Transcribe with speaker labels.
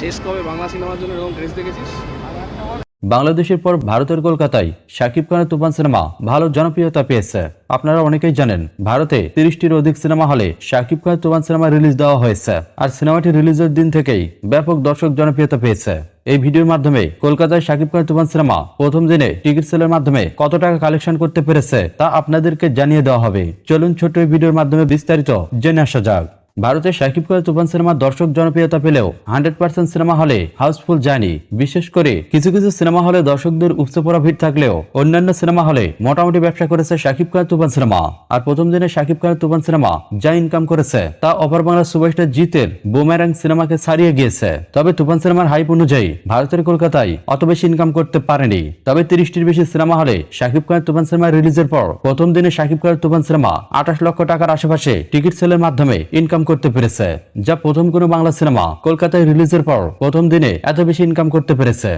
Speaker 1: শেষ কবে বাংলা সিনেমার জন্য এরকম ক্রেজ দেখেছিস?
Speaker 2: বাংলাদেশের পর ভারতের কলকাতায় শাকিব খানের তুফান সিনেমা ভালো জনপ্রিয়তা পেয়েছে। আপনারা অনেকেই জানেন ভারতে 30টির অধিক সিনেমা হলে শাকিব খানের তুফান সিনেমা রিলিজ দেওয়া হয়েছে, আর সিনেমাটি রিলিজের দিন থেকেই ব্যাপক দর্শক জনপ্রিয়তা পেয়েছে। এই ভিডিওর মাধ্যমে কলকাতায় শাকিব খানের তুফান সিনেমা প্রথম দিনে টিকিট সেলের মাধ্যমে কত টাকা কালেকশন করতে পেরেছে তা আপনাদেরকে জানিয়ে দেওয়া হবে। চলুন ছোট্ট এই ভিডিওর মাধ্যমে বিস্তারিত জেনে আসা যাক। ভারতে শাকিব খানের তুফান সিনেমার দর্শক জনপ্রিয়তা পেলেও 100% সিনেমা হলে হাউসফুল যায়নি। বিশেষ করে কিছু কিছু সিনেমা হলে দর্শকদের উপচে পড়া ভিড় থাকলেও অন্যান্য সিনেমা হলে মোটামুটি ব্যবসা করেছে শাকিব খানের তুফান সিনেমা। আর প্রথম দিনে শাকিব খানের তুফান সিনেমা যা ইনকাম করেছে তা ওপার বাংলার সুপারস্টার জিতের বুমেরাং সিনেমাকে ছাড়িয়ে গিয়েছে। তবে তুফান সিনেমার হাইপ অনুযায়ী ভারতের কলকাতায় অত বেশি ইনকাম করতে পারেনি। তবে 30টির বেশি সিনেমা হলে শাকিব খানের তুফান সিনেমা রিলিজের পর প্রথম দিনে শাকিব খানের তুফান সিনেমা 28 লক্ষ টাকার আশেপাশে টিকিট সেলের মাধ্যমে ইনকাম করতে পেরেছে, যা প্রথম কোনো বাংলা সিনেমা কলকাতায় রিলিজের পর প্রথম দিনে এত বেশি ইনকাম করতে পেরেছে।